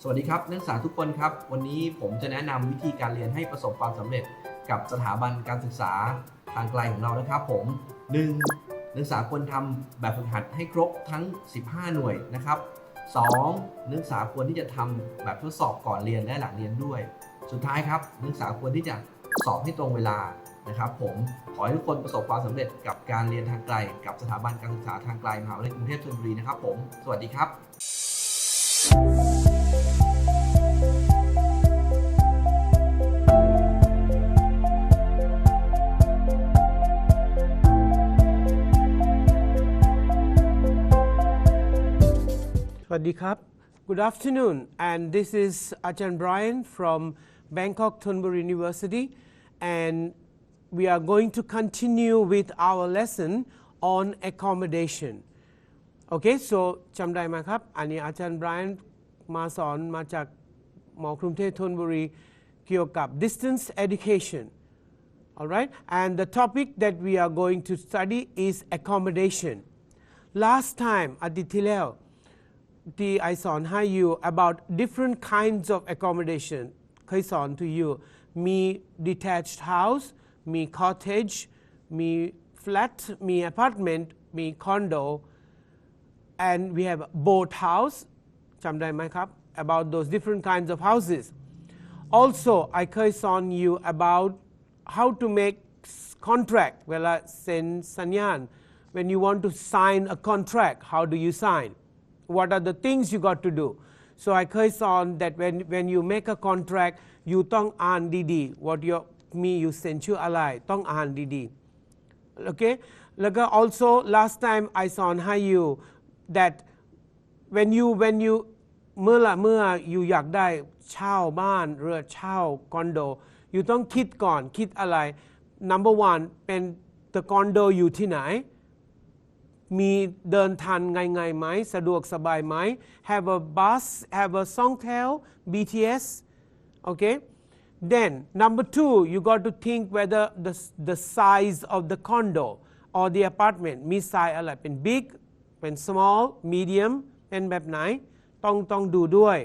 สวัสดีครับนักศึกษาทุกคนครับวันนี้ผมจะแนะนำวิธีการเรียนให้ประสบความสำเร็จกับสถาบันการศึกษาทางไกลของเรานะครับผม 1. นักศึกษาควรทำแบบฝึกหัดให้ครบทั้ง15หน่วยนะครับ 2. นักศึกษาควรที่จะทำแบบทดสอบก่อนเรียนและหลังเรียนด้วยสุดท้ายครับนักศึกษาควรที่จะสอบให้ตรงเวลานะครับผมขอให้ทุกคนประสบความสำเร็จกับการเรียนทางไกลกับสถาบันการศึกษาทางไกลมหาวิทยาลัยกรุงเทพธนบุรีนะครับผมสวัสดีครับ Swadee Krab. Good afternoon, and this is Ajahn Brian from Bangkok Thonburi University, and we are going to continue with our lesson on accommodation. Okay, so จำได้ไหมครับอันนี้อาจารย์ Brian มาสอนมาจากมอกรุงเทพธนบุรีเกี่ยวกับ distance education. Alright, and the topic that we are going to study is accommodation. Last time อาทิตย์ที่แล้วที่ไอสอนให้ you about different kinds of accommodation เคยสอน to you มี detached house มี cottage มี flat มี apartment มี condo and we have boat house จำได้ไหมครับ about those different kinds of houses also ไอเคยสอน you about how to make contract เวลาเซ็นสัญญาณ when you want to sign a contract how do you sign what are the things you got to do so I เคยสอน that when you make a contract you ต้องอ่านดีๆ what your มีอยู่เซ็นชื่ออะไรต้องอ่านดีๆ okay แล้วก็ also last time I สอนให้ you that when you เมื่อ you อยากได้เช่าบ้านหรือเช่าคอนโด you ต้องคิดก่อนคิดอะไร number one เป็น the condo อยู่ที่ไหนมีเดินทางง่ายๆไหมสะดวกสบายไหม have a bus have a Songtel BTS okay then number two you got to think whether the size of the condo or the apartment มี size อะไรเป็น big เป็น small medium เป็นแบบไหนต้องดูด้วย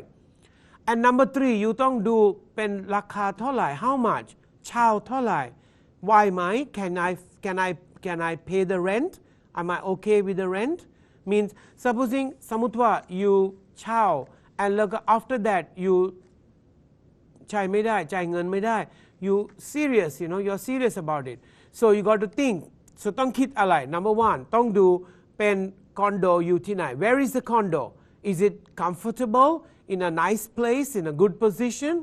and number three you ต้องดูเป็นราคาเท่าไหร่ how much เช่าเท่าไหร่ไหวไหม can I pay the rent Am I okay with the rent? Means supposing สมมุติว่า you เช่า and แล้วก็ after that you ใช้ไม่ได้จ่ายเงินไม่ได้ you serious you're serious about it so you got to think so ต้องคิดอะไร number one ต้องดูเป็นคอนโดอยู่ที่ไหน where is the condo is it comfortable in a nice place in a good position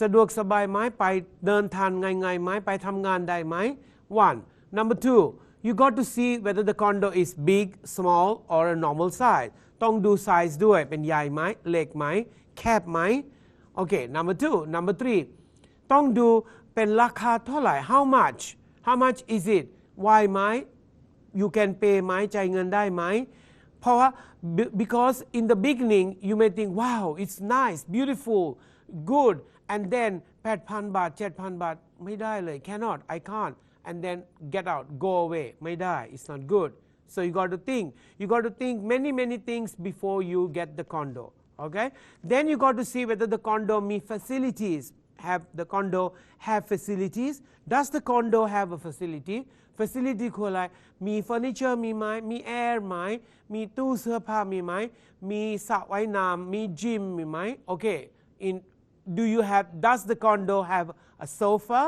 สะดวกสบายไหมไปเดินทางง่ายๆไหมไปทำงานได้ไหม one number two you got to see whether the condo is big small or a normal size ต้องดู size ด้วยเป็นใหญ่ไหมเล็กไหมแคบไหม okay number two number three ต้องดูเป็นราคาเท่าไหร่ how much is it ไหวไหม you can pay ไหมจ่ายเงินได้ไหมเพราะว่า because in the beginning you may think wow it's nice beautiful good and then 8,000 บาท 7,000 บาทไม่ได้เลย cannot I can't and then get out go away ไม่ได้ it's not good so you got to think many things before you get the condo okay then you got to see whether the condo มี facilities have the condo have facilities does the condo have a facility facility คืออะไรมี furniture มีไหมมี air ไหมมีตู้เสื้อผ้ามีไหมมีสระว่ายน้ำมี gym มีไหม okay does the condo have a sofa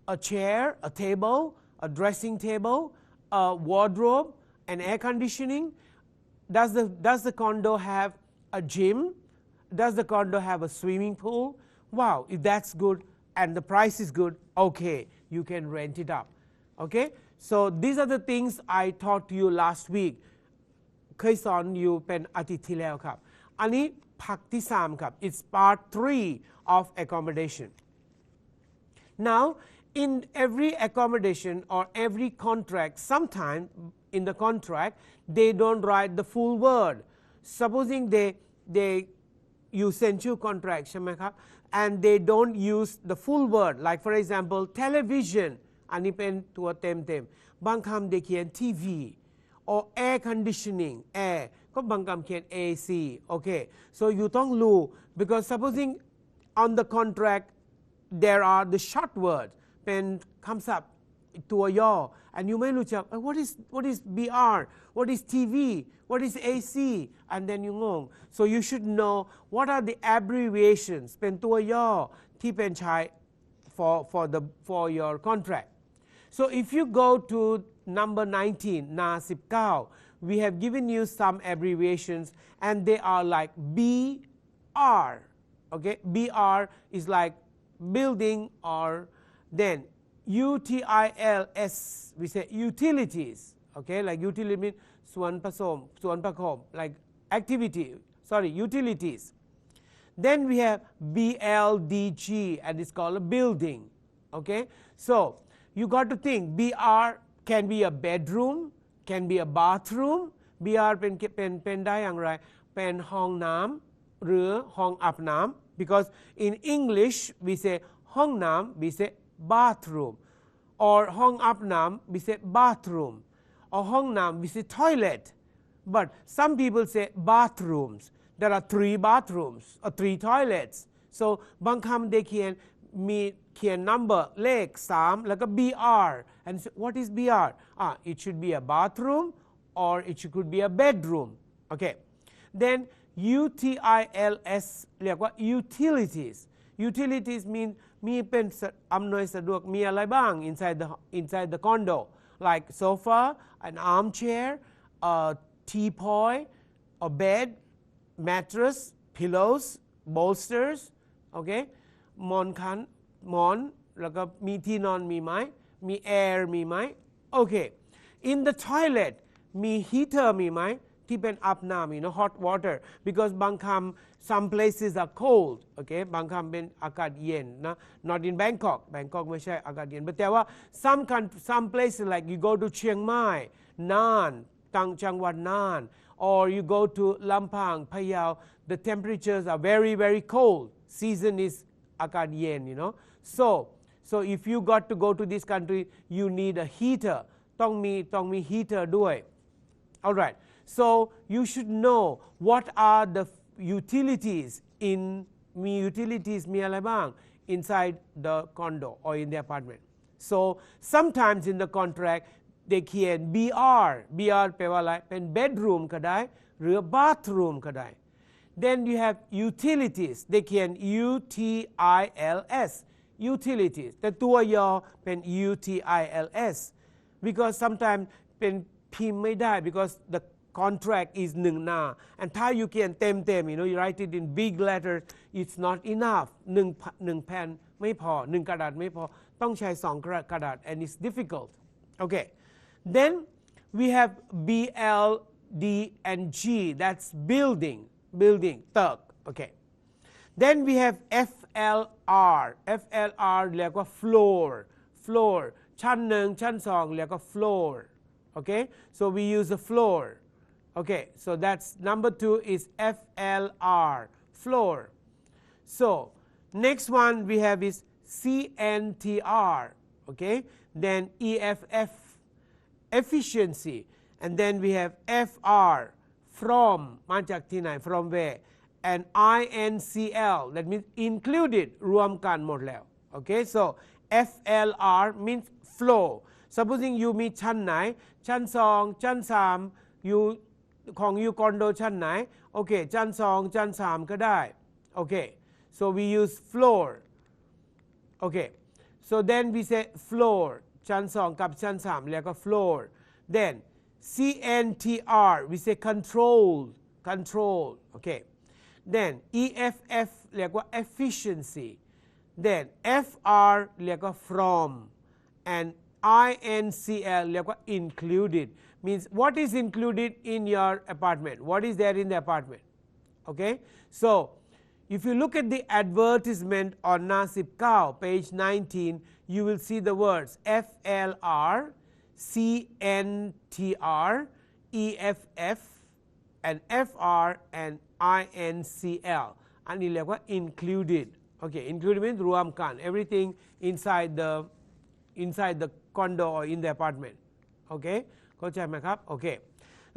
a chair, a table, a dressing table, a wardrobe, and air conditioning. Does the condo have a gym? Does the condo have a swimming pool? Wow, if that's good and the price is good, okay, you can rent it up. Okay, so these are the things I taught to you last week. เคยสอนอยู่เป็นอาทิตย์ที่แล้วครับอันนี้ภาคที่3ครับ It's part 3 of accommodation. Now in every accommodation or every contract sometime in the contract they don't write the full word supposing they you send you contract ใช่ไหมครับ and they don't use the full word like for example television อันนี้เป็นตัวเต็มบางคำtheyเขียน TV or air conditioning air ก็บางคำเขียน AC okay so you ต้องรู้ because supposing on the contract there are the short words เป็นคำศัพท์ตัวย่อ and you ไม่รู้จัก what is BR what is TV what is AC and then you งง so you should know what are the abbreviations เป็นตัวย่อที่เป็นใช้ for your contract so if you go to number 19 หน้า19 we have given you some abbreviations and they are like BR okay BR is like building or then UTILS we say utilities okay like utility means ส่วนผสมส่วนประกอบ like activity sorry utilities then we have BLDG and it's called a building okay so you got to think BR can be a bedroom can be a bathroom BR เป็นได้อย่างไรเป็นห้องน้ำหรือห้องอาบน้ำ because in English we say ห้องน้ำ we say bathroom or ห้องอาบน้ำ we say bathroom or ห้องน้ำ we say toilet but some people say bathrooms there are 3 bathrooms or 3 toilets so บางคำ they เขียน number เลข3แล้วก็ BR and so what is BR it should be a bathroom or it could be a bedroom okay then UTILS เรียกว่า utilities utilities mean มีเป็นอำนวยสะดวกมีอะไรบ้าง inside the condo like sofa an armchair a teapot a bed mattress pillows bolsters okay หมอนแล้วก็มีที่นอนมีไหมมี air มีไหม okay in the toilet มี heater มีไหมที่เป็นอาบน้ำhot water because บางคำ some places are cold okay บางคำเป็นอากาศเย็นนะ not in Bangkok ไม่ใช่อากาศเย็นแต่ว่า some places like you go to เชียงใหม่น่านจังหวัดน่าน or you go to Lampang Payao the temperatures are very very cold season is อากาศเย็นso if you got to go to this country you need a heater ต้องมี heater ด้วย alright so you should know what are the utilities utilities มีอะไรบ้าง inside the condo or in the apartment so sometimes in the contract they เขียน BR แปลว่าอะไรเป็น bedroom ก็ได้หรือ bathroom ก็ได้ then you have utilities they เขียน UTILS utilities แต่ตัวย่อเป็น UTILS because sometimes เป็นพิมพ์ไม่ได้ because the contract is 1 หน้า and ถ้าyou เขียนเต็มyou write it in big letters it's not enough 1แผ่นไม่พอ1กระดาษไม่พอต้องใช้2กระดาษ and it's difficult okay then we have BLD and G that's building ตึก okay then we have FLR เรียกว่า floor ชั้น1ชั้น2เรียกว่า floor okay so we use the floor okay so that's number 2 is FLR floor so next one we have is CNTR okay then EFF efficiency and then we have FR from มาจากที่ไหน from where and INCL that means included รวมกันหมดแล้ว okay so FLR means flow supposing you มีชั้นไหนชั้น2ชั้น3อยู่ของอยู่คอนโดชั้นไหนโอเคชั้น2ชั้น3ก็ได้โอเค so we use floor okay so then we say floor ชั้น2กับชั้น3เรียกว่า floor then CNTR we say control okay then EFF เรียกว่า efficiency then FR เรียกว่า from and INCL เรียกว่า included means what is included in your apartment what is there in the apartment okay so if you look at the advertisement on หน้า19 page 19 you will see the words FLR CNTR EFF and FR and INCL อันนี้เรียกว่า included okay included means รวมกัน everything inside the condo or in the apartment okay เข้าใจไหมครับ okay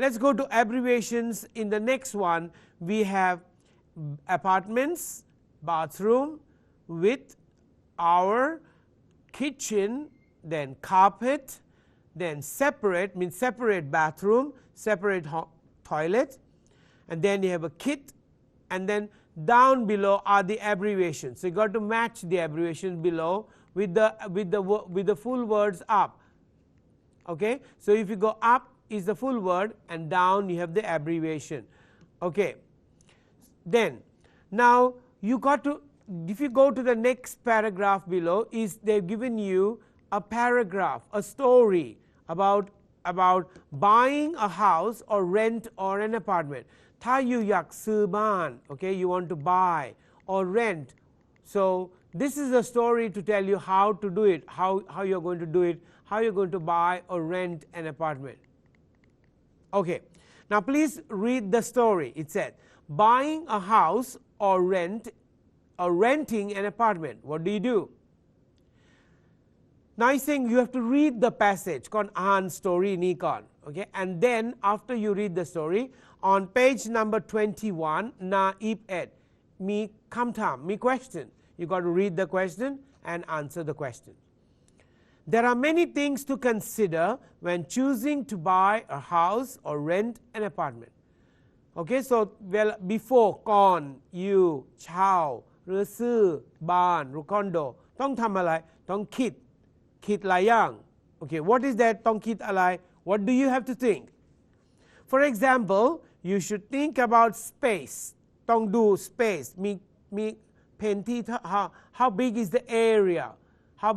let's go to abbreviations. In the next one we have apartments, bathroom, with, our, kitchen, then carpet, then separate means separate bathroom, separate toilet, and then you have a kit, and then down below are the abbreviations. So you got to match the abbreviations below with the full words up. Okay, so if you go up is the full word and down you have the abbreviation. Okay, then now you got to, if you go to the next paragraph below, is they've given you a paragraph, a story about buying a house or rent or an apartment. ถ้าอยู่อยากซื้อบ้าน okay, you want to buy or rent, so this is a story to tell you how to do it, how you're going to do it, how you're going to buy or rent an apartment. Okay, now please read the story. It said buying a house or renting an apartment. What do you do? Now he's saying you have to read the passage ก่อนอ่าน story นี้ก่อน okay, and then after you read the story on page number 21 หน้า Ep.3 มีคำถามมี question. You got to read the question and answer the question. There are many things to consider when choosing to buy a house or rent an apartment. Okay, so well before ก่อน you เช่าหรือซื้อบ้านหรือคอนโดต้องทำอะไรต้องคิดหลายอย่าง Okay, what is that ต้องคิดอะไร What do you have to think? For example, you should think about space ต้องดู space มีพื้นที่ how big is the area, how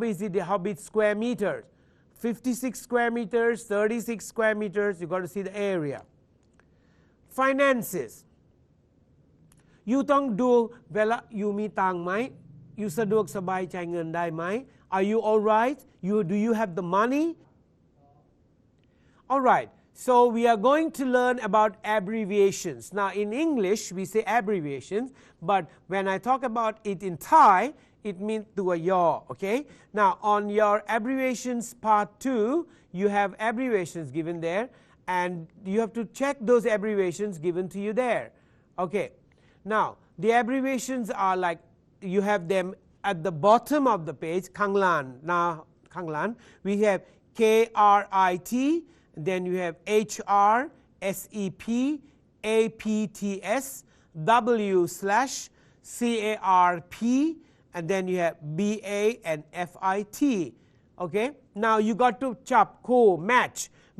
big square meters, 56 square meters, 36 square meters, you got to see the area. Finances, you ต้องดูเวลา you มีตังค์ไหม you สะดวกสบายจ่ายเงินได้ไหม Are you all right? Do you have the money? All right, so we are going to learn about abbreviations. Now in English we say abbreviations, but when I talk about it in Thai it means ตัวย่อ okay? Now on your abbreviations part 2 you have abbreviations given there and you have to check those abbreviations given to you there. Okay, now the abbreviations are like you have them at the bottom of the page ข้างล่าง now ข้างล่าง we have KRIT, then you have HR, SEP, APTS, W/CARP, and then you have BA and FIT. Okay, now you got to จับคู่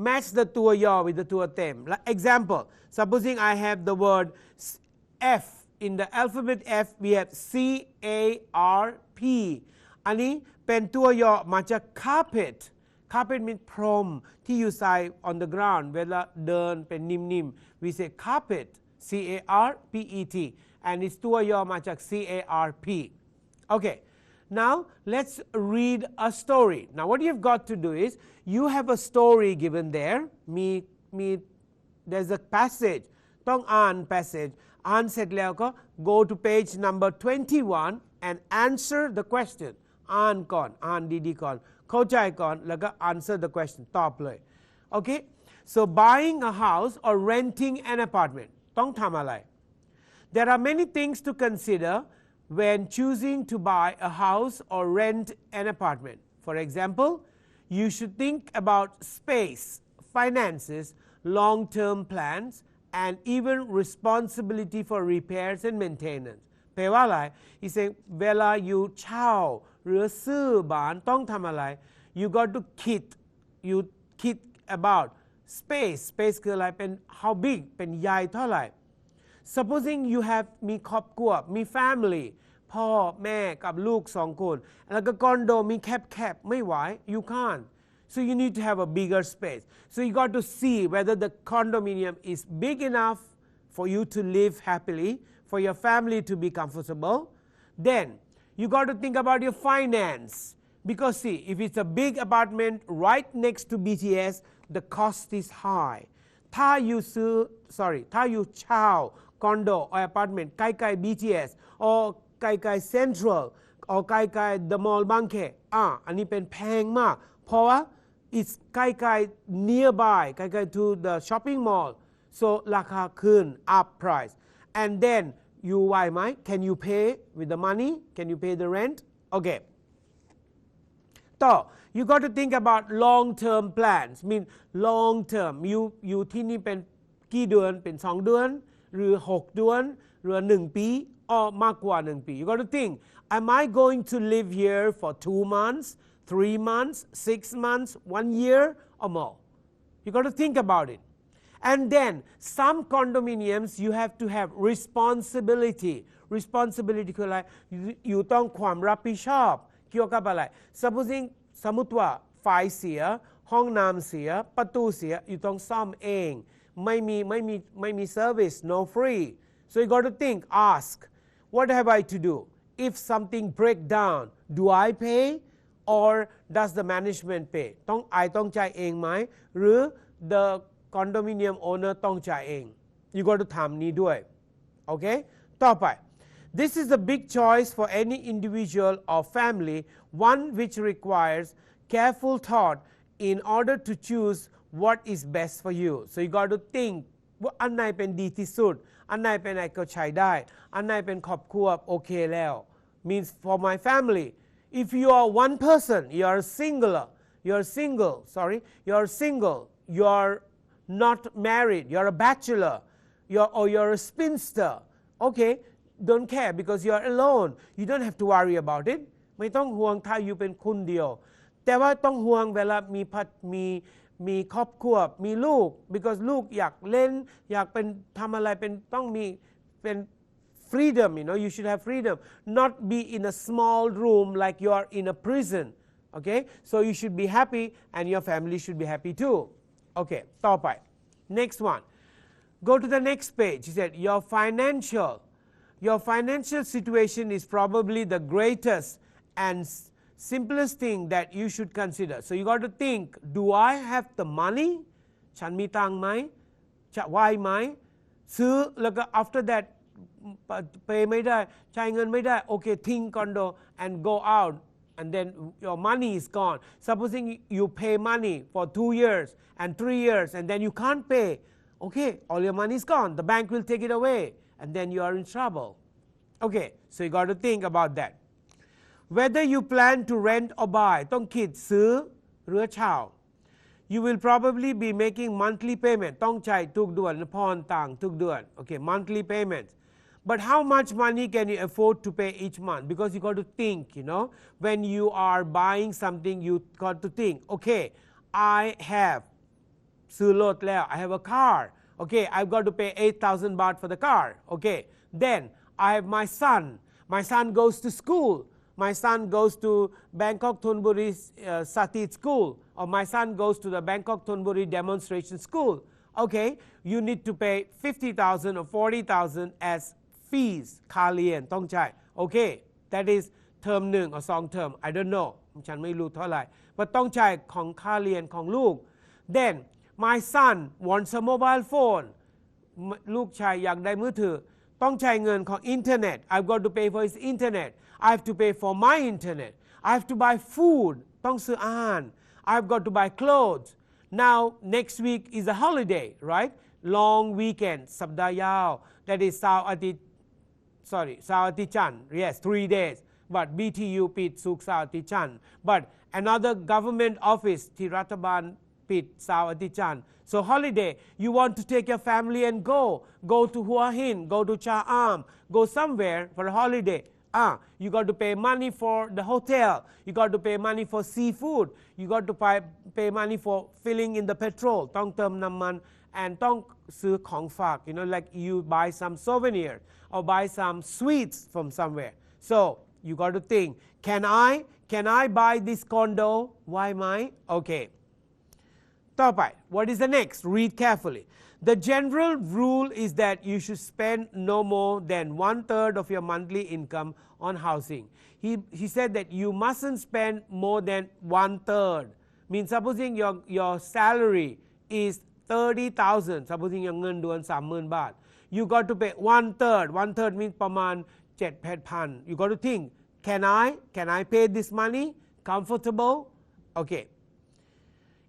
match the ตัวย่อ with the ตัวเต็ม example, supposing I have the word F in the alphabet F we have CARP อันนี้เป็นตัวย่อมาจาก carpet means พรมที่อยู่ใส่ on the ground เวลาเดินเป็นนิ่มๆ we say carpet CARPET and it's ตัวย่อมาจาก CARP. Okay, now let's read a story. Now what you've got to do is you have a story given there. There's a passage ต้องอ่าน passage อ่านเสร็จแล้วก็ go to page number 21 and answer the question อ่านก่อนอ่านดีๆก่อนเข้าใจก่อนแล้วก็ answer the question ตอบเลย Okay, so buying a house or renting an apartment ต้องทำอะไร There are many things to consider when choosing to buy a house or rent an apartment. For example, you should think about space, finances, long-term plans, and even responsibility for repairs and maintenance. แปลว่าอะไร He's saying เวลาอยู่เช่าหรือซื้อบ้านต้องทำอะไร You got toคิด about space คืออะไรเป็น how big เป็นใหญ่เท่าไหร่ Supposing you have มีครอบครัวมี family พ่อแม่กับลูก2 คนแล้วก็คอนโดมีแคบไม่ไหว You can't, so you need to have a bigger space. So you got to see whether the condominium is big enough for you to live happily, for your family to be comfortable. Then you got to think about your finance, because see, if it's a big apartment right next to BTS, the cost is high. ถ้าอยู่เช่าคอนโด or apartment ใกล้ๆ BTS or ใกล้ๆ Central or ใกล้ๆ The Mall บางแคอันนี้เป็นแพงมากเพราะว่า it's ใกล้ๆ nearby ใกล้ๆ to the shopping mall so ราคาขึ้น up price and then you ไหวไหม can you pay with the money can you pay the rent okay ต่อ you got to think about long term plans mean long term อยู่ที่นี่เป็นกี่เดือนเป็น2 เดือนหรือ6 เดือนหรือ1 ปีมากกว่า1 ปี you got to think am I going to live here for 2 months 3 months 6 months 1 year or more you got to think about it and then some condominiums you have to have responsibility คืออะไรอยู่ต้องความรับผิดชอบเกี่ยวกับอะไร สมมติว่าไฟเสียห้องน้ำเสียประตูเสียอยู่ต้องซ่อมเองไม่มี service no free so you got to think ask what have I to do if something break down do I pay or does the management pay ต้องจ่ายเองไหมหรือ the condominium owner ต้องจ่ายเอง you got to ทำนี้ด้วยโอเคต่อไปThis is a big choice for any individual or family, one which requires careful thought in order to choose what is best for you. So you got to think ว่าอันไหนเป็นดีที่สุดอันไหนเป็นอะไรก็ใช้ได้อันไหนเป็นครอบครัวโอเคแล้ว means for my family if you are one person you are single you are not married you are a bachelor you're a spinster okay don't care because you are alone you don't have to worry about it ไม่ต้องห่วงถ้าอยู่เป็นคนเดียวแต่ว่าต้องห่วงเวลามีครอบครัวมีลูก because ลูกอยากเล่นอยากเป็นทำอะไรเป็นต้องมีเป็น freedom you should have freedom not be in a small room like you are in a prison okay so you should be happy and your family should be happy too okay ต่อไป next one go to the next page he said your financial situation is probably the greatest and simplest thing that you should consider so you got to think do I have the money ฉันมีตังค์ไหมจะไหวไหมซื้อแล้วก็ after that pay ไม่ได้ใช้เงินไม่ได้โอเคทิ้งคอนโด and go out and then your money is gone supposing you pay money for 2 years and 3 years and then you can't pay okay all your money is gone the bank will take it away and then you are in trouble okay so you got to think about that whether you plan to rent or buy ต้องคิดซื้อหรือเช่า you will probably be making monthly payment ต้องจ่ายทุกเดือนผ่อนต่างทุกเดือน okay monthly payments but how much money can you afford to pay each month because you got to think when you are buying something you got to think okay I have ซื้อรถแล้ว I have a car okay I've got to pay 8,000 baht for the car okay then I have my son goes to school my son goes to Bangkok Thonburi Satit school or my son goes to the Bangkok Thonburi demonstration school okay you need to pay 50,000 or 40,000 as fees ค่าเรียนต้องจ่าย okay that is term 1 or 2 term I don't know ฉันไม่รู้เท่าไหร่ว่าต้องจ่ายของค่าเรียนของลูก then my son wants a mobile phone ลูกชายอยากได้มือถือต้องใช้เงินของอินเทอร์เน็ต I've got to pay for his internet I have to pay for my internet I have to buy food ต้องซื้ออาหาร I've got to buy clothes now next week is a holiday right long weekend สัปดาห์ยาว that is เสาร์อาทิตย์จันทร์ yes 3 days but BTU ปิดศุกร์เสาร์อาทิตย์จันทร์ but another government office ที่รัฐบาลปิดเสาร์อาทิตย์จันทร์ so holiday you want to take your family and go to Hua Hin go to Cha Am go somewhere for a holiday you got to pay money for the hotel you got to pay money for seafood you got to pay money for filling in the petrol ต้องเติมน้ำมัน and ต้องซื้อของฝากlike you buy some souvenir or buy some sweets from somewhere so you got to think can I buy this condo why my okayต่อไป what is the next read carefully the general rule is that you should spend no more than 1/3 of your monthly income on housing he said that you mustn't spend more than 1/3 means supposing your salary is 30,000 supposing yourเงินเดือน 30,000 บาท you got to pay 1/3 means ประมาณ 7,000 you got to think can I pay this money comfortable okay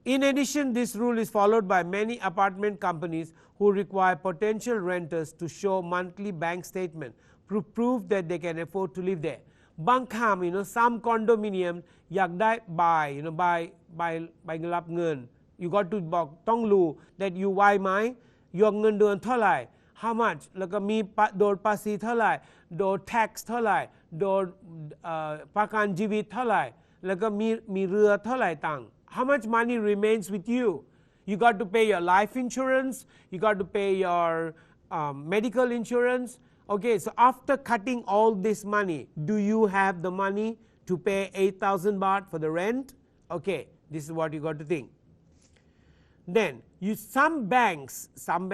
In addition, this rule is followed by many apartment companies who require potential renters to show monthly bank statement to prove that they can afford to live there. บางครั้ง some condominium อยากได้ใบ ใบรับเงิน you got to บอกต้องรู้ that you ไหวไหมyour เงินเดือนเท่าไหร่ how much แล้วก็มีโดนภาษีเท่าไหร่โดน tax เท่าไหร่โดนประกันชีวิตเท่าไหร่แล้วก็มีเรือเท่าไหร่ต่าง how much money remains with you you got to pay your life insurance you got to pay your medical insurance okay so after cutting all this money do you have the money to pay 8,000 baht for the rent okay this is what you got to think then some banks some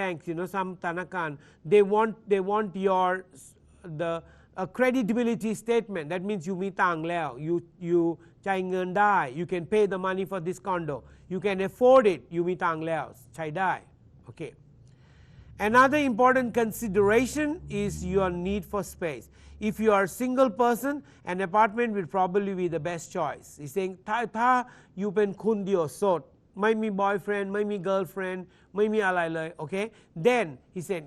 ธนาคาร they want your a creditability statement that means you มีตังค์แล้ว you จ่ายเงินได้ you can pay the money for this condo you can afford it อยู่มีตังค์แล้วใช้ได้ okay another important consideration is your need for space if you are a single person an apartment will probably be the best choice he's saying ถ้าอยู่เป็นคนเดียวโสดไม่มี boyfriend ไม่มี girlfriend ไม่มีอะไรเลย okay then he said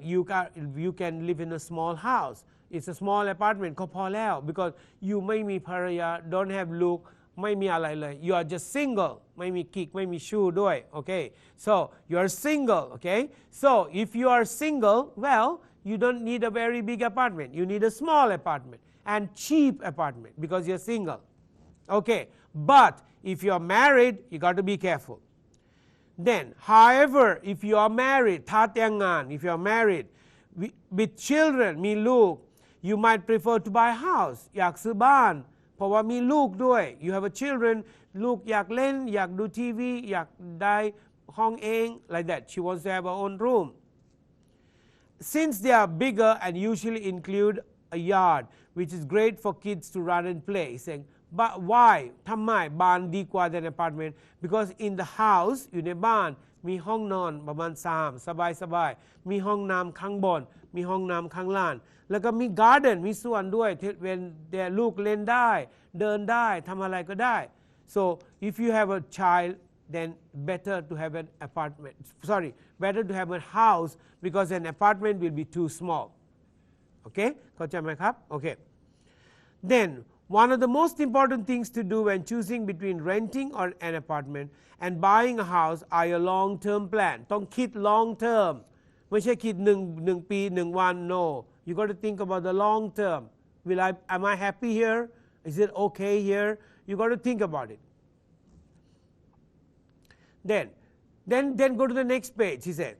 you can live in a small house it's a small apartment ก็พอแล้ว because you ไม่มีภรรยา don't have ลูกไม่มีอะไรเลย you are just single ไม่มีกิ๊กไม่มีชู้ด้วย okay so you are single okay so if you are single well you don't need a very big apartment you need a small apartment and cheap apartment because you're single okay but if you are married you got to be careful then however if you are married ถ้าแต่งงาน if you are married with children มีลูกyou might prefer to buy a house อยากซื้อบ้านเพราะว่ามีลูกด้วย you have a children ลูกอยากเล่นอยากดูทีวีอยากได้ห้องเอง like that she wants to have her own room since they are bigger and usually include a yard which is great for kids to run and play saying but why ทำไมบ้านดีกว่า than apartment because in the house อยู่ในบ้านมีห้องนอนประมาณ3สบายๆมีห้องน้ำข้างบนมีห้องน้ำข้างล่างแล้วก็มี garden มีสวนด้วยเว้นแต่ลูกเล่นได้เดินได้ทำอะไรก็ได้ so if you have a child then better to have an apartment better to have a house because an apartment will be too small okay เข้าใจไหมครับ okay then one of the most important things to do when choosing between renting or an apartment and buying a house are your long term plan ต้องคิด long term ไม่ใช่คิด1ปี1วัน no you got to think about the long term am I happy here is it okay here you got to think about it then go to the next page he said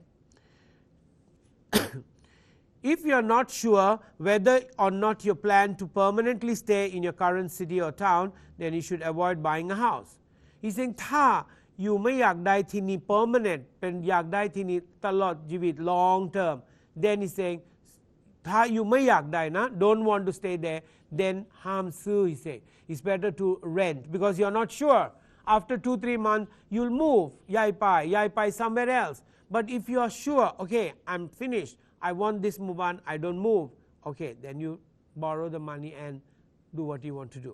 if you are not sure whether or not you plan to permanently stay in your current city or town then you should avoid buying a house he's saying ถ้าอยู่ไม่อยากได้ที่นี่ permanent เป็นอยากได้ที่นี่ตลอดชีวิต long term then he's saying ถ้าอยู่ไม่อยากได้นะ don't want to stay there then ห้ามซื้อ he say it's better to rent because you're not sure after 2-3 months you'll move ย้ายไป somewhere else but if you are sure okay I'm finished I want this move on I don't move okay then you borrow the money and do what you want to do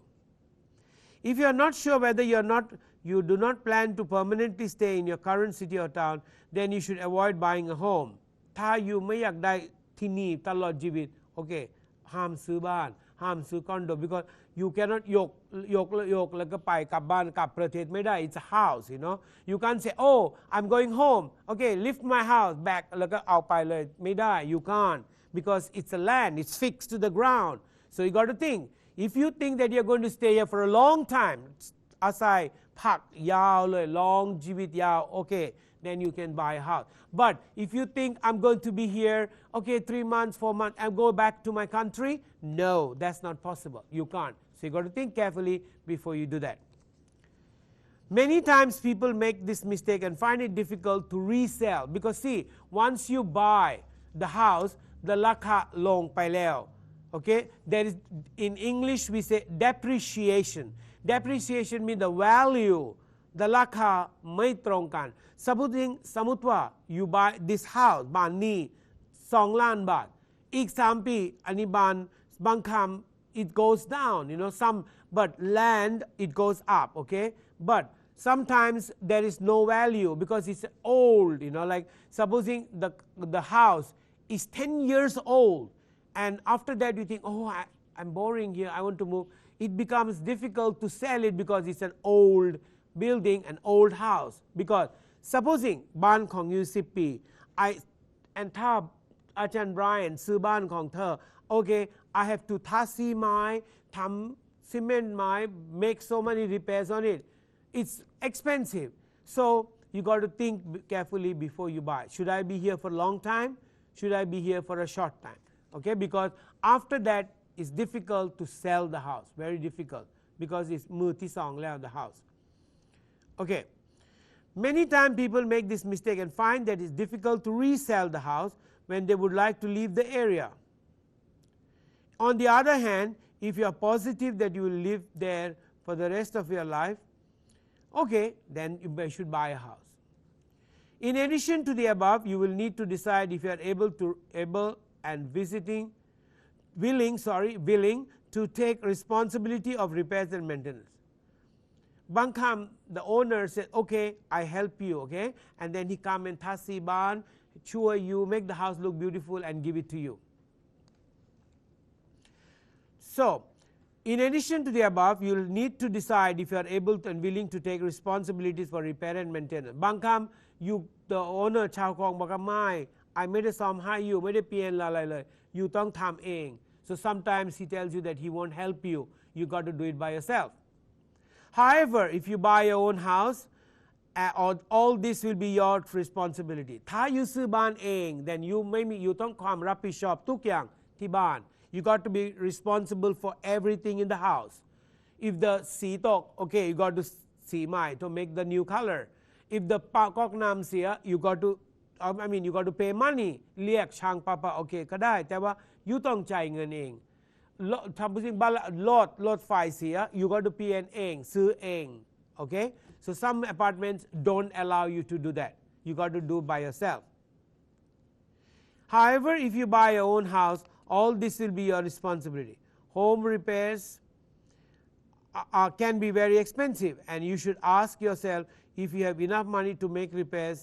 if you are not sure whether you do not plan to permanently stay in your current city or town then you should avoid buying a home ถ้าอยู่ไม่อยากได้ที่นี่ตลอดชีวิต okay ห้ามซื้อบ้านห้ามซื้อคอนโด because you cannot ยกแล้วก็ไปกลับบ้านกลับประเทศไม่ได้ it's a house you can't say oh I'm going home okay lift my house back แล้วก็เอาไปเลยไม่ได้ you can't because it's a land it's fixed to the ground so you got to think if you think that you're going to stay here for a long time อาศัยพักยาวเลย long ชีวิตยาว okay then you can buy a house but if you think I'm going to be here okay 3 months 4 months and go back to my country no that's not possible you can't so you got to think carefully before you do that many times people make this mistake and find it difficult to resell because see once you buy the house the ราคาลงไปแล้ว okay there is in English we say depreciation means the value the ราคาไม่ตรงกันสมมุติว่า you buy this house บ้านนี้2 ล้านบาทอีก3 ปีอันนี้บ้านบางครั้งit goes down some but land it goes up okay but sometimes there is no value because it's old, like supposing the house is 10 years old, and after that you think, oh, I'm boring here, I want to move. It becomes difficult to sell it because it's an old building, an old house. Because supposing บ้านของยู10 ปี and ถ้าอาจารย์ Brian ซื้อบ้านของเธอ okay, I have to ทาสีไม้ทำซีเมนต์ไม้ make so many repairs on it. It's expensive. So you got to think carefully before you buy. Should I be here for a long time? Should I be here for a short time? Okay, because after that it's difficult to sell the house, very difficult, because it's มือที่สองแล้ว the house. Okay, many times people make this mistake and find that it's difficult to resell the house when they would like to leave the area. On the other hand, if you are positive that you will live there for the rest of your life, okay, then you should buy a house. In addition to the above, you will need to decide if you are able and willing to take responsibility of repairs and maintenance. บางครั้ง the owner said, okay, I help you, okay, and then he come and ทาสีบ้าน ช่วย you, make the house look beautiful and give it to you. So in addition to the above, you will need to decide if you are able and willing to take responsibilities for repair and maintenance. บางครั้ง the owner ชาวคลองบอกว่าไม่ I ไม่ได้ซ่อมให้ you ไม่ได้เปลี่ยนอะไรเลย you ต้องทำเอง so sometimes he tells you that he won't help you, you got to do it by yourself. However, if you buy your own house, all this will be your responsibility. ถ้า you ซื้อบ้านเอง then you ต้องความรับผิดชอบทุกอย่างที่บ้าน you got to be responsible for everything in the house. If the สีตก okay, you got to สีใหม่ to make the new color. If the ก๊อกน้ำเสีย you got to pay money เรียกช่างปะโอเคก็ได้แต่ว่า you ต้องจ่ายเงินเองทำสิ่งบ้านรถไฟเสีย you got to pay เองซื้อเอง okay, so some apartments don't allow you to do that, you got to do by yourself. However, if you buy your own house, all this will be your responsibility. Home repairs can be very expensive, and you should ask yourself if you have enough money to make repairs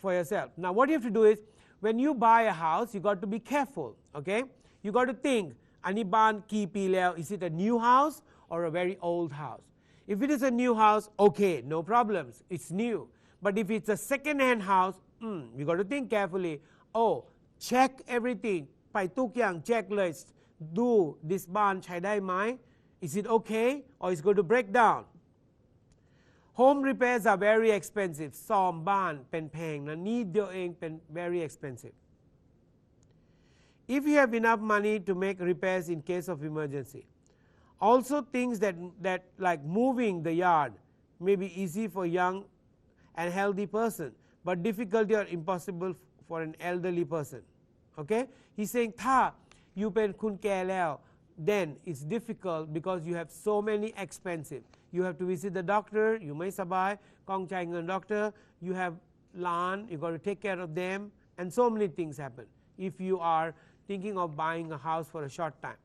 for yourself. Now what you have to do is, when you buy a house, you got to be careful, okay, you got to think อันนี้บ้านกี่ปีแล้ว is it a new house or a very old house? If it is a new house, okay, no problems, it's new. But if it's a second-hand house, you got to think carefully. Oh, check everything ไปทุกอย่าง check เลย do this บ้านใช้ได้ไหม is it okay or is it going to break down? Home repairs are very expensive. ซ่อมบ้านเป็นแพงนะนี่เดียวเองเป็น very expensive. If you have enough money to make repairs in case of emergency, also things that like moving the yard may be easy for young and healthy person, but difficult or impossible for an elderly person. Okay, he's saying ถ้า you เป็นคุณแก่แล้ว then it's difficult because you have so many expensive. You have to visit the doctor, you ไม่สบายกองจ่ายเงิน doctor, you have หลาน you got to take care of them, and so many things happen if you are thinking of buying a house for a short time.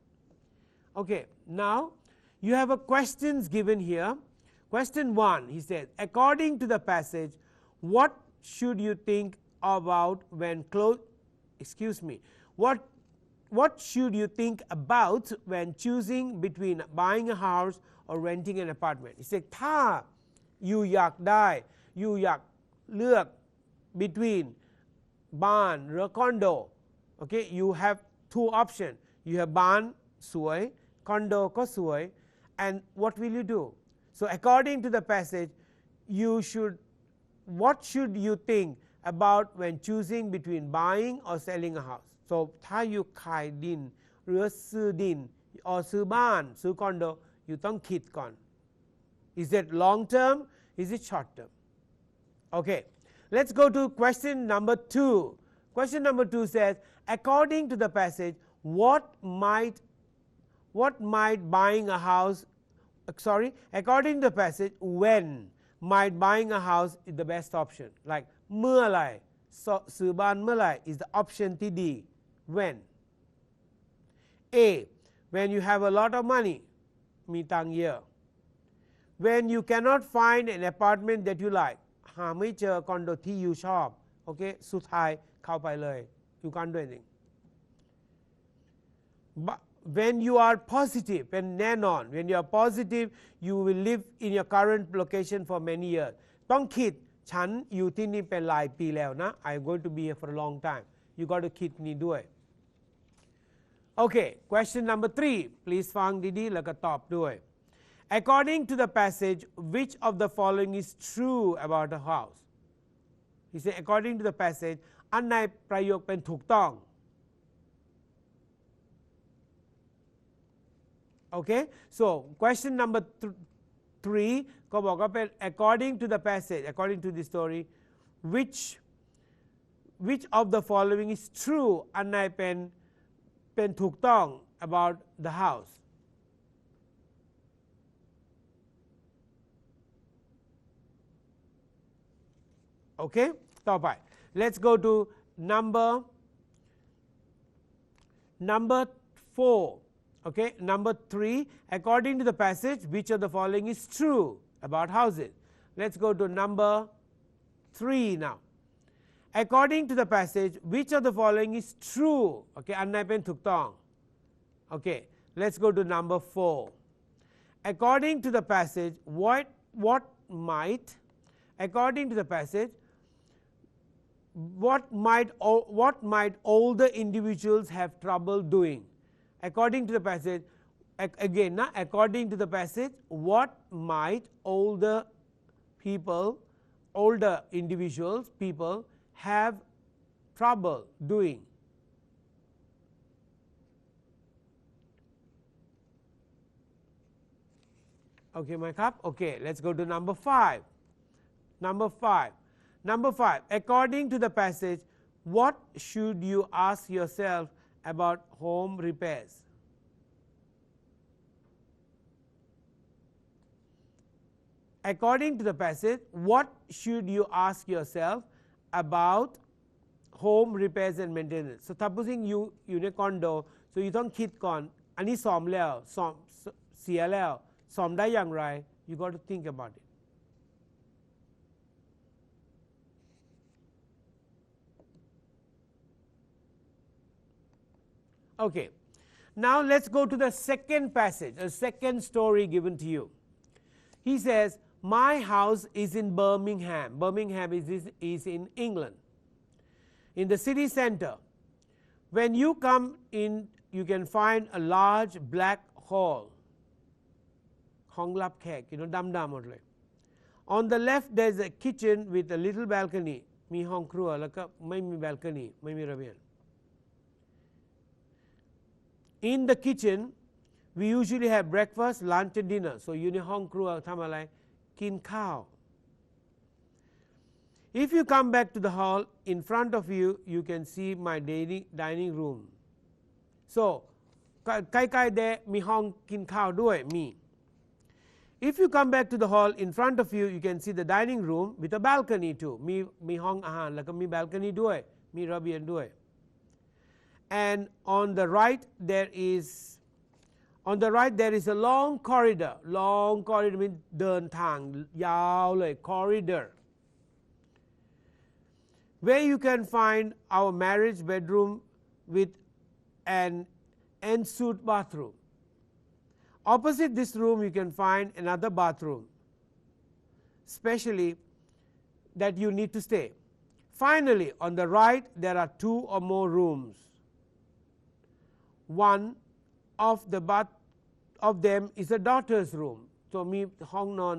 Okay, now you have a questions given here. Question 1, he says, according to the passage, what should you think about when what should you think about when choosing between buying a house or renting an apartment? He said ถ้า you อยากได้ you อยากเลือก between บ้านหรือ condo, okay, you have two options. You have บ้านสวย condo ก็สวย and what will you do? So according to the passage, what should you think about when choosing between buying or selling a house? So ถ้า you ขายดินหรือซื้อดิน or ซื้อบ้านซื้อ condo, you ต้องคิดก่อน Is it long term? Is it short term? Okay, let's go to question number 2. Question number 2 says, according to the passage, according to the passage, when might buying a house is the best option? Like เมื่อไหร่ซื้อบ้านเมื่อไหร่ is the option ที่ดี when? A, when you have a lot of money มีตังค์เยอะ when you cannot find an apartment that you like หาไม่เจอคอนโดที่youชอบโอเคสุดท้ายเข้าไปเลย you can't do anything but when you are positive เป็นแน่นอน when you are positive you will live in your current location for many years ต้องคิดฉันอยู่ที่นี่เป็นหลายปีแล้วนะ I'm going to be here for a long time you got to คิดนี้ด้วยโอเค question number 3 please ฟังดีๆแล้วก็ตอบด้วย according to the passage which of the following is true about a house he said according to the passage อันในประโยคเป็นถูกต้อง okay so question number 3 ก็บอกว่าเป็น according to the passage according to the story which of the following is true อันไหนเป็นถูกต้อง about the house okay ต่อไป let's go to number 4 okay number 3 according to the passage which of the following is true about houses let's go to number 3 now according to the passage which of the following is true okay อันไหนเป็นถูกต้อง okay let's go to number 4 according to the passage what might according to the passage what might older individuals have trouble doing according to the passage again according to the passage what might older individuals people have trouble doing okay ไหมครับ okay let's go to number 5 according to the passage what should you ask yourself about home repairs according to the passage what should you ask yourself about home repairs and maintenance so supposing you อยู่ในคอนโด so you ต้องคิดก่อนอันนี้ซ่อมแล้วซ่อมเสียแล้วซ่อมได้อย่างไร you got to think about it okay now let's go to the second passage a second story given to you he says my house is in Birmingham is in England in the city center when you come in you can find a large black hall ห้องรับแขกดำๆหมดเลย on the left there's a kitchen with a little balcony มีห้องครัวแล้วก็ไม่มี balcony ไม่มีระเบียงin the kitchen we usually have breakfast lunch and dinner so อยู่ในห้องครัวทำอะไรกินข้าว if you come back to the hall in front of you you can see my dining room so ใกล้ๆเดมีห้องกินข้าวด้วยมี if you come back to the hall in front of you you can see the dining room with a balcony too มีห้องอาหารแล้วก็มี balcony ด้วยมีระเบียงด้วยand on the right there is a long corridor มันเดินทางยาวเลย corridor where you can find our marriage bedroom with an ensuite bathroom opposite this room you can find another bathroom specially that you need to stay finally on the right there are 2 or more rooms one of them is a daughter's room ตัวมีห้องนอน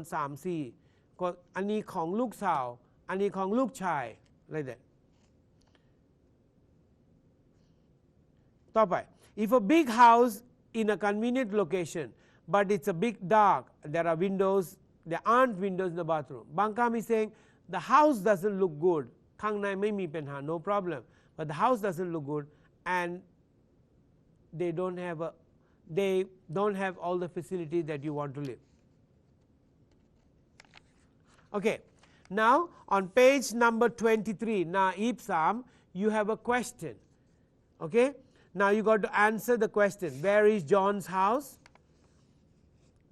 3-4 ก็อันนี้ของลูกสาวอันนี้ของลูกชายอะไรเด็ดต่อไป if a big house in a convenient location but it's a big dark there aren't windows in the bathroom บางคำ is saying the house doesn't look good ข้างในไม่มีปัญหา no problem but the house doesn't look good and they don't have all the facilities that you want to live okay now on page number 23 now Ep.3 you have a question okay now you got to answer the question where is John's house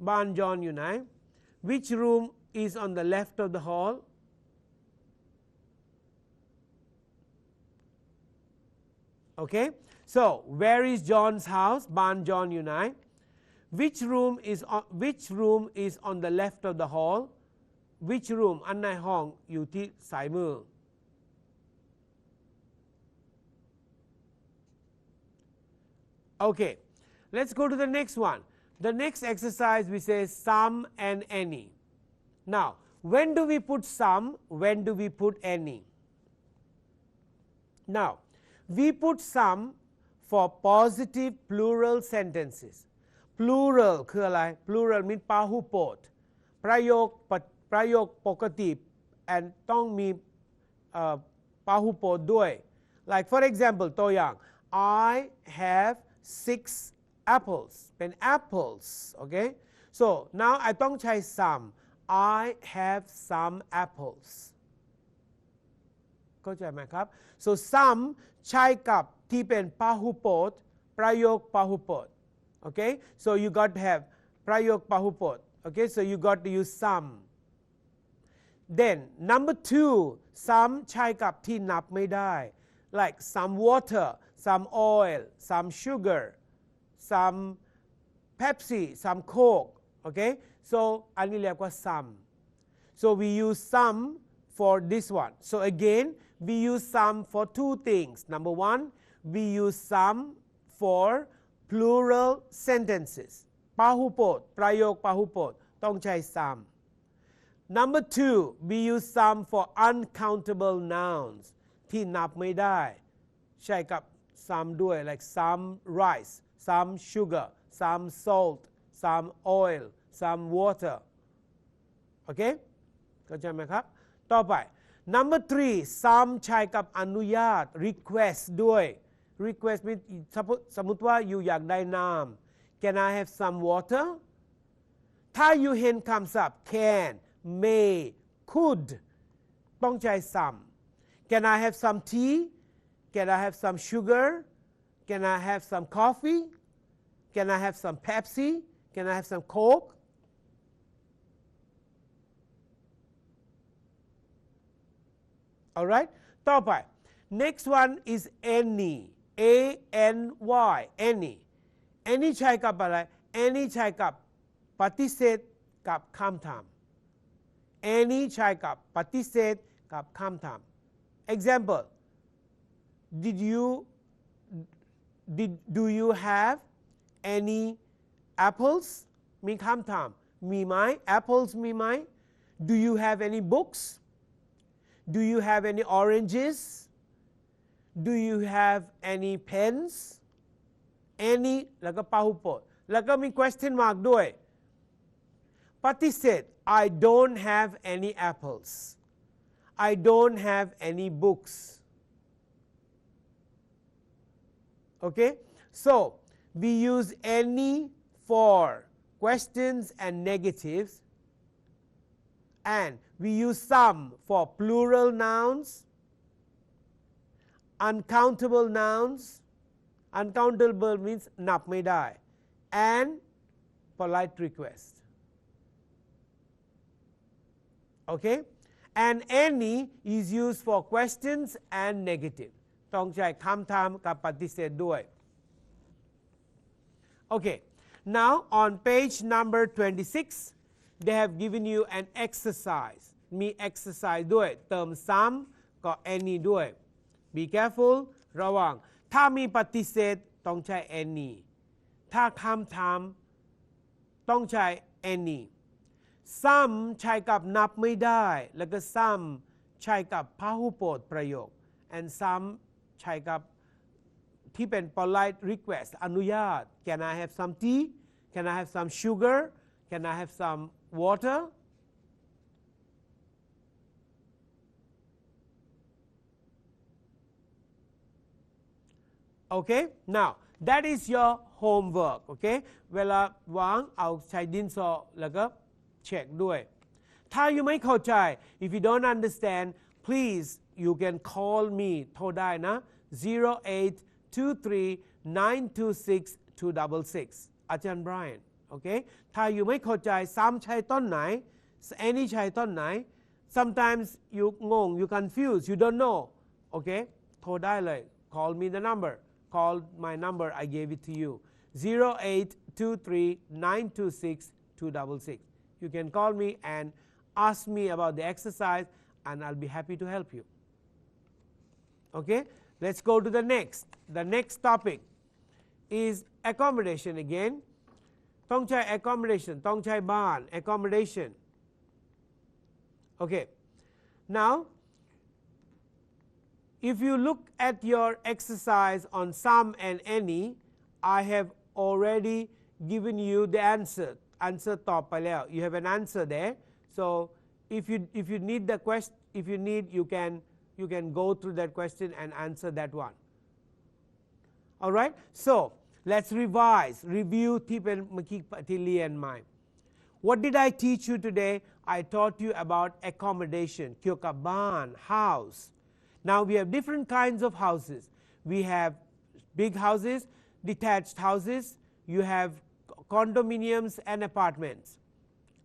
บ้าน John อยู่ไหน which room is on the left of the hall okay so where is John's house บ้าน John อยู่ไหน which room is on the left of the hall which room อันในห้องอยู่ที่สายมือ okay let's go to the next one the next exercise we say some and any now when do we put some when do we put any now we put some for positive plural sentences plural คืออะไร plural mean พหูพจน์ประโยคปกติ and ต้องมีพหูพจน์ด้วย like for example ตัวอย่าง I have 6 apples เป็น apples okay so now I ต้องใช้ some I have some apples เข้าใจไหมครับ so some ใช้กับที่เป็นพหูพจน์ประโยคพหูพจน์ okay so you got to have ประโยคพหูพจน์ okay so you got to use some then number 2 some ใช้กับที่นับไม่ได้ like some water some oil some sugar some Pepsi some Coke okay so อันนี้เรียกว่า some so we use some for this one so again we use some for two things number 1 we use some for plural sentences พหูพจน์ประโยคพหูพจน์ต้องใช้ some number 2 we use some for uncountable nouns ที่นับไม่ได้ใช้กับ some ด้วย like some rice some sugar some salt some oil some water โอเคเข้าใจไหมครับต่อไป number 3 some ใช้กับอนุญาต request ด้วย request สมมติว่าอยู่อยากได้น้ำ can I have some water ถ้าอยู่เห็นคำศัพท์ can may could ต้องใช้ some can I have some tea can I have some sugar can I have some coffee can I have some Pepsi can I have some Coke alright ต่อไป next one is any A-N-Y any ใช้กับอะไร any ใช้กับปฏิเสธกับคำถาม any ใช้กับปฏิเสธกับคำถาม example do you have any apples มีคำถามมีไหม apples มีไหม do you have any books do you have any oranges do you have any pens any แล้วก็พหูพจน์แล้วก็มี question mark ด้วยปฏิเสธ I don't have any apples I don't have any books okay so we use any for questions and negatives and we use some for plural nouns uncountable nouns uncountable means นับไม่ได้ and polite request okay and any is used for questions and negative ต้องใช้คำถามกับปฏิเสธด้วย okay now on page number 26 they have given you an exercise มี exercise ด้วยเติมซ้ำก็ any ด้วย be careful ระวังถ้ามีปฏิเสธต้องใช้ any ถ้าคำถามต้องใช้ any some ใช้กับนับไม่ได้แล้วก็ some ใช้กับพหูพจน์ประโยค and some ใช้กับที่เป็น polite request อนุญาต can I have some tea can I have some sugar can I have some water okay now that is your homework okay เวลาวางเอาใช้ดินสอแล้วก็เช็คด้วยถ้าอยู่ไม่เข้าใจ if you don't understand please you can call me โทรได้นะ 0823-926-266 อาจารย์ Brian โอเคถ้าอยู่ไม่เข้าใจซ้ำใช้ต้นไหน any ใช้ต้นไหน sometimes you งง you confused you don't know โอเคโทรได้เลย call me the number call my number I gave it to you 0823926266 you can call me and ask me about the exercise and I'll be happy to help you okay let's go to the next topic is accommodation again ต้องใช้ accommodation ต้องใช้บ้าน accommodation okay now if you look at your exercise on some and any I have already given you the answer ตอบไปแล้ว you have an answer there so if you need the question if you need you can go through that question and answer that one all right so let's review ที่เป็นเมื่อกี้ที่เรียนมา what did I teach you today I taught you about accommodation เกี่ยวกับบ้าน house now we have different kinds of houses we have big houses detached houses you have condominiums and apartments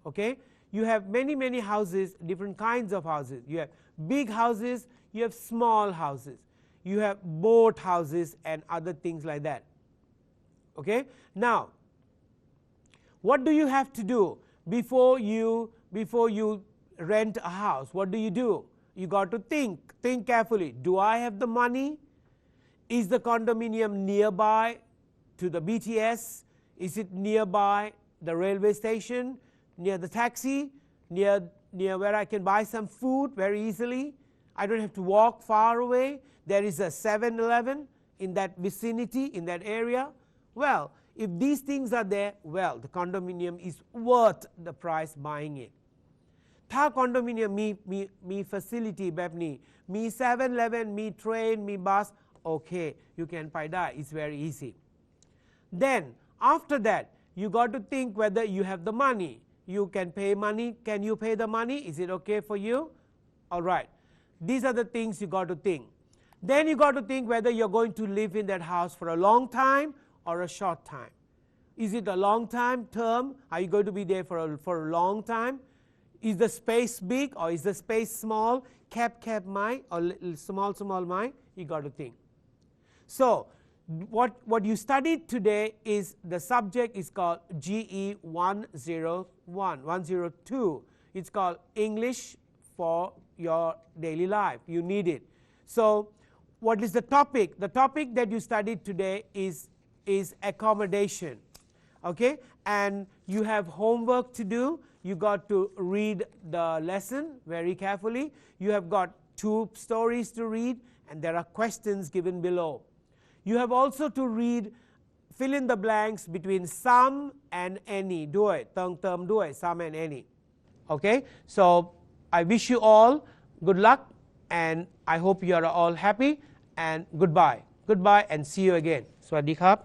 okay you have many houses different kinds of houses you have big houses you have small houses you have boat houses and other things like that okay now what do you have to do before you rent a house what do you got to think carefully do I have the money is the condominium nearby to the BTS is it nearby the railway station near the taxi near where I can buy some food very easily I don't have to walk far away there is a 7-Eleven in that vicinity in that area well if these things are there well the condominium is worth the price buying it ถ้าคอนโดมิเนียมมี facility แบบนี้มี 7-Eleven มี train มี bus okay you can ไปได้ it's very easy then after that you got to think whether you have the money you can pay money can you pay the money is it okay for you all right these are the things you got to think then you got to think whether you're going to live in that house for a long time or a short time is it a long time term are you going to be there for a long time is the space big or is the space small cap ไหม or small ไหม you got to think so what you studied today is the subject is called GE102 it's called English for your daily life you need it so what is the topic that you studied today is accommodation okay and you have homework to do you got to read the lesson very carefully you have got 2 stories to read and there are questions given below you have also to read fill in the blanks between some and any ด้วยเติมด้วย some and any okay so I wish you all good luck and I hope you are all happy and goodbye and see you again สวัสดีครับ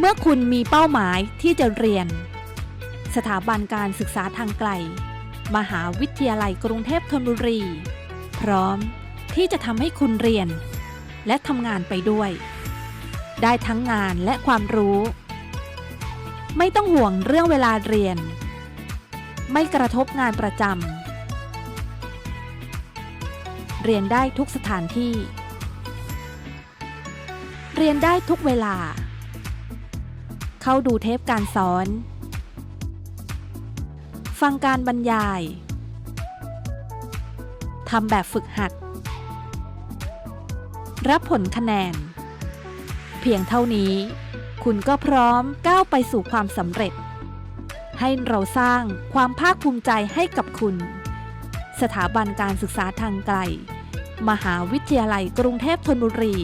เมื่อคุณมีเป้าหมายที่จะเรียนสถาบันการศึกษาทางไกลมหาวิทยาลัยกรุงเทพธนบุรีพร้อมที่จะทำให้คุณเรียนและทำงานไปด้วยได้ทั้งงานและความรู้ไม่ต้องห่วงเรื่องเวลาเรียนไม่กระทบงานประจำเรียนได้ทุกสถานที่เรียนได้ทุกเวลาเข้าดูเทปการสอนฟังการบรรยายทำแบบฝึกหัดรับผลคะแนนเพียงเท่านี้คุณก็พร้อมก้าวไปสู่ความสำเร็จให้เราสร้างความภาคภูมิใจให้กับคุณสถาบันการศึกษาทางไกล มหาวิทยาลัยกรุงเทพธนบุรี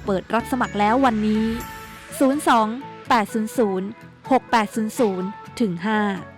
เปิดรับสมัครแล้ววันนี้ 02 800 6800 5